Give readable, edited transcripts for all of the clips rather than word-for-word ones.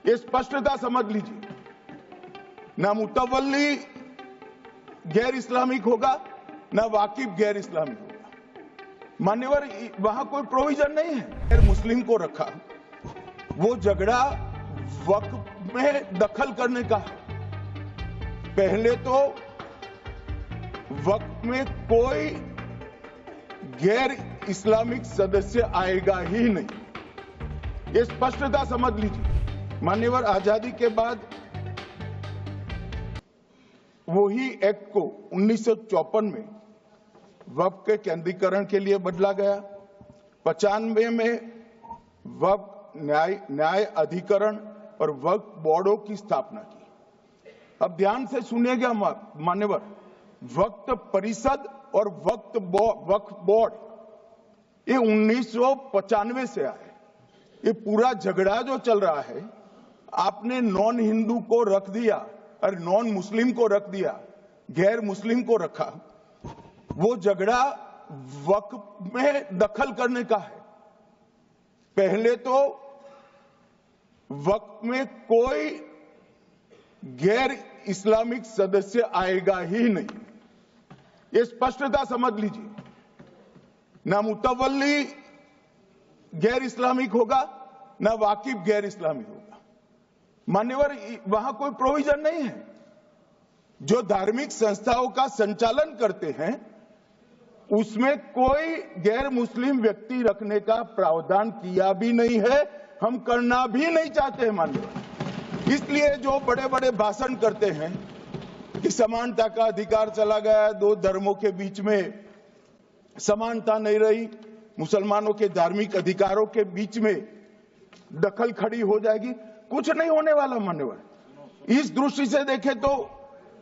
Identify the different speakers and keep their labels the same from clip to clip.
Speaker 1: ये स्पष्टता समझ लीजिए, ना मुतवल्ली गैर इस्लामिक होगा, ना वाकिफ गैर इस्लामिक होगा। मान्यवर, वहां कोई प्रोविजन नहीं है गैर मुस्लिम को रखा। वो झगड़ा वक्फ में दखल करने का है। पहले तो वक्फ में कोई गैर इस्लामिक सदस्य आएगा ही नहीं, ये स्पष्टता समझ लीजिए। मान्यवर, आजादी के बाद वही एक्ट को 1954 में वक्फ के केंद्रीकरण के लिए बदला गया। 95 में वक्फ न्याय अधिकरण और वक्फ बोर्डों की स्थापना की। अब ध्यान से सुनिएगा मान्यवर, वक्फ परिषद और वक्फ बोर्ड ये 1995 से आए। ये पूरा झगड़ा जो चल रहा है, आपने नॉन हिंदू को रख दिया और नॉन मुस्लिम को रख दिया, गैर मुस्लिम को रखा। वो झगड़ा वक्फ में दखल करने का है। पहले तो वक्फ में कोई गैर इस्लामिक सदस्य आएगा ही नहीं, ये स्पष्टता समझ लीजिए। ना मुतवल्ली गैर इस्लामिक होगा, ना वाकिफ गैर इस्लामिक होगा। मान्यवर, वहां कोई प्रोविजन नहीं है। जो धार्मिक संस्थाओं का संचालन करते हैं उसमें कोई गैर मुस्लिम व्यक्ति रखने का प्रावधान किया भी नहीं है, हम करना भी नहीं चाहते हैं मान्यवर। इसलिए जो बड़े बड़े भाषण करते हैं कि समानता का अधिकार चला गया, दो धर्मों के बीच में समानता नहीं रही, मुसलमानों के धार्मिक अधिकारों के बीच में दखल खड़ी हो जाएगी, कुछ नहीं होने वाला मान्यवर। इस दृष्टि से देखें तो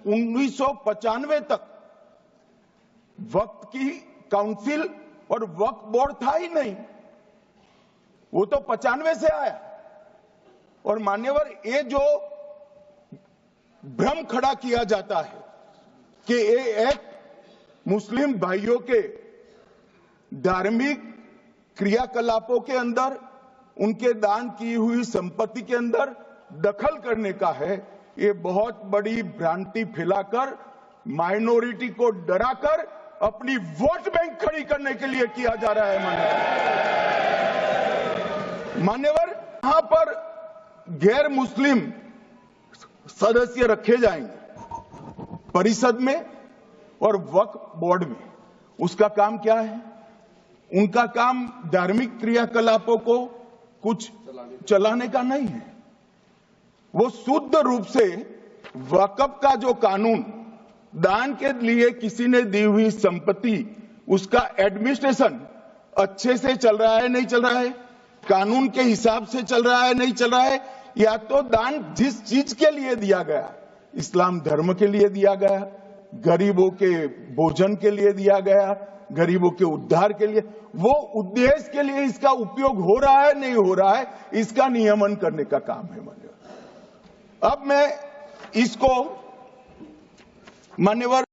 Speaker 1: 1995 तक वक्फ की काउंसिल और वक्फ बोर्ड था ही नहीं, वो तो 95 से आया। और मान्यवर, ये जो भ्रम खड़ा किया जाता है कि ये एक्ट मुस्लिम भाइयों के धार्मिक क्रियाकलापों के अंदर, उनके दान की हुई संपत्ति के अंदर दखल करने का है, ये बहुत बड़ी भ्रांति फैलाकर माइनॉरिटी को डराकर अपनी वोट बैंक खड़ी करने के लिए किया जा रहा है मान्यवर। यहां पर गैर मुस्लिम सदस्य रखे जाएंगे परिषद में और वक्फ बोर्ड में। उसका काम क्या है? उनका काम धार्मिक क्रियाकलापों को कुछ चलाने का नहीं है। वो शुद्ध रूप से वक्फ का जो कानून, दान के लिए किसी ने दी हुई संपत्ति, उसका एडमिनिस्ट्रेशन अच्छे से चल रहा है नहीं चल रहा है, कानून के हिसाब से चल रहा है नहीं चल रहा है, या तो दान जिस चीज के लिए दिया गया, इस्लाम धर्म के लिए दिया गया, गरीबों के भोजन के लिए दिया गया, गरीबों के उद्धार के लिए, वो उद्देश्य के लिए इसका उपयोग हो रहा है नहीं हो रहा है, इसका नियमन करने का काम है मान्यवर। अब मैं इसको मान्यवर